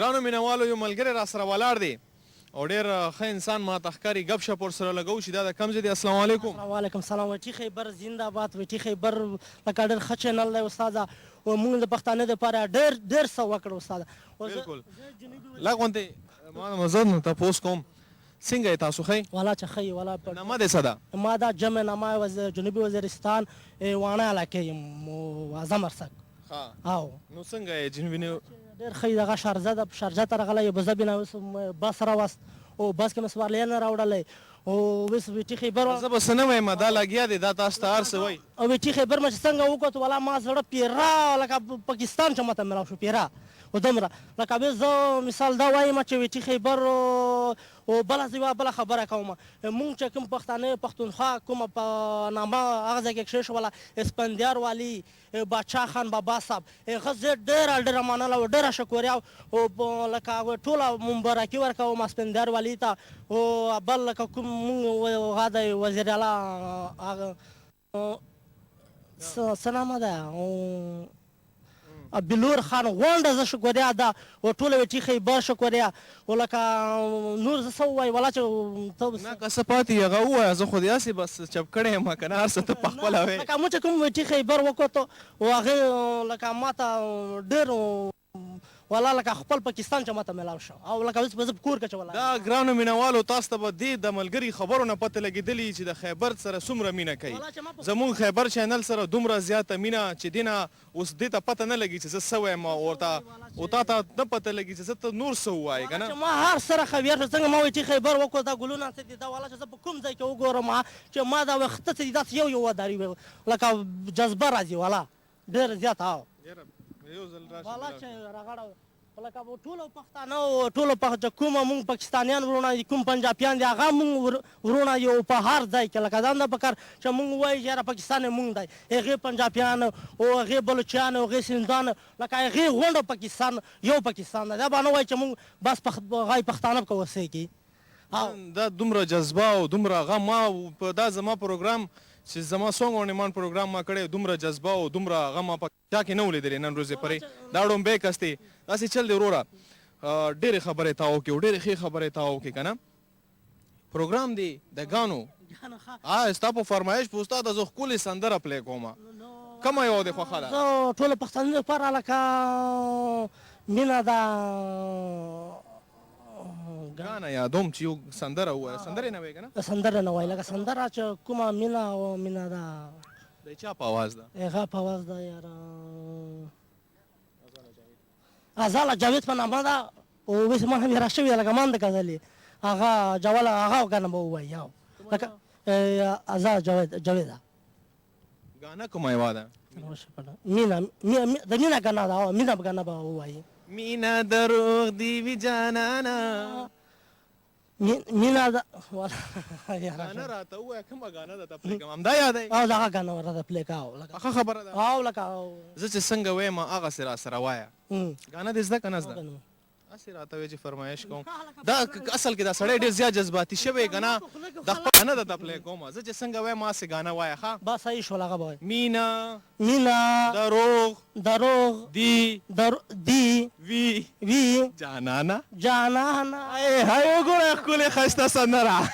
ګرانو مینوالو یو ملګری را سره ولاړ دی او ډېر ښه انسان ماته ښکاري ګپ شپ ورسره لګوو چې دا د کوم ځای دی. السلام علیکم. وعلیکم السلام. وټي خیبر زنده باد. وټي خیبر لکه ډېر ښه چینل دی استاده. موږ د پښتانه دپاره ډېر څه وکړو استاده. بلکل لږ غوندې ما زه نو تپوس کوم څنګه یې تاسو ښه یې؟ والا چې ښه یې والا نامه دې څه ده؟ ما دا جمع نامه جنوبي وزیرستان واڼه علاقې یم اعظم ارسک. او نو څنګه یې جنوبي ډېر ښه یې دغه شارجه ده شارجه ته راغلی یو بزه بنا اوس بس راوست او بس کې مې سوارلیانه راوړلی او اوس ویټي خیبر زه به څه نه وایم دا لګیا دی دا تاسو ته هر څه وایي او ویټي خیبر مې چې څنګه وکړو والا ما زړه پیرا لکه پاکستان چې ماته میلاو شو پیرا و دومره لکه بیا زه مثال دا وایم چې ویټي خیبر او بله زه یوه بله خبره کوم مونږ چې کوم پښتانه پښتونخوا کومه په نامه هغه ځای کې کښېښوله اسفندیار والي باچا خان بابا صاحب هغه زه ډېره منله او ډېره شکریا او لکه ټوله مبارکي ورکوم اسفندیار والي ته او بل لکه کوم مونږ هغه دی وزیر اعلی هغه څه نامه ده بلور خان غونډه زه شکریا ده او ټوله ویټي خیبر شکریا او لکه نور زه څه ووایي والا چې نه که څه پاتې هغه ووایه زه خو داسې بس چپ کړی یم که نه هر څه ته پخپله وایې لکه موږ چې کوم ویټي خیبر وکړو او هغې لکه ماته ډېر والا لکه خپل پاکستان چې ماته میلاو شو او لکه اوس به زه په کور کې چې دا ګرانو مینوالو تاسو ته به دې د ملګري خبرو نه پته لګېدلي چې د خیبر سره څومره مینه کوي زمونږ خیبر چینل سره دومره زیاته مینه چې دې نه اوس دې ته پته نه لګي چې زه څه وایم او تا ته نه پته لګي چې زه ته نور څه ووایې که نه ما هر سره خبر شو څنګه ما ویټي خیبر وکړو دا ګلونه څه دي دا والا چې زه په کوم ځای کې وګورم چې ما دا وخته څه دي داسې یو وداري لکه جذبه راځي والا ډېر زیات او والا چې راغړه لکه ټولو پښتانه او ټولو کومه مونږ پاکستانیان ورونه کوم پنجابیان دي هغه مونږ ورونه یو په هر ځای کې لکه دا نه پکار چې مونږ وایو چې یاره پاکستان مونږ دی هغې پنجابیان او هغې بلوچیان او هغې سندان لکه هغې غونډه پاکستان یو پاکستان دی دا به نه وایي چې مونږ بس هغه پښتانه پکې اوسېږي دا دومره جذبه او دومره هغه ما په دا زما پروګرام چې زما سونګ او نمان پروګرام ما کړی دومره جذبه او دومره هغه ما په چا کې نه ولیدلې نن ورځې پرې دا ډومبی کس دی داسې چل دی وروره ډېرې خبرې تا وکړې او ډېرې ښې خبرې تا وکړې که نه پروګرام دی د ګانو ستا په فرمایش په استاده زه ښکلې سندره پلی کومه کومه یوه دې خوښه ده زه ټولو پښتنو لپاره لکه مینه ده ګانه یادوم چې یو سندره ووایه سندرې نه وایې که نه سندره نه وایي لکه سندره چې کومه مینه او مینه ده د چا په اواز ده هغه په اواز ده یاره ازاله جاوید په نامه ده او اوس ما هم یې راشوې ده لکه ما هم ده کتلې هغه جواله هغه ګانه به ووایي لکه ازاله جاویده ګانه کومه یوه ده مینه د مینه ګانه ده مینه ګانه به ووایي مینه دروغ دی وی جانانا مینه ده ګانه راته ووایه کومه ګانه ده ته پلی کوم همدا یادی او دغه ګانه راته پلی کوه ښه خبره ده او لکه زه چې څنګه وایم هغسې را سره وایه ګانه دې زده که نه زده هسې راته وایې چې فرمایش کوم دا اصل کې دا سړی ډېر زیات جذباتي شوی که نه د خپل ګانه درته پلی کومه زه چې څنګه وایم هسې ګانه وایه ښه بس صحیح شول هغه به وایي مینه دروغ دی وی وی جانانا جانانا هی وګوره ښکلې ښایسته سندره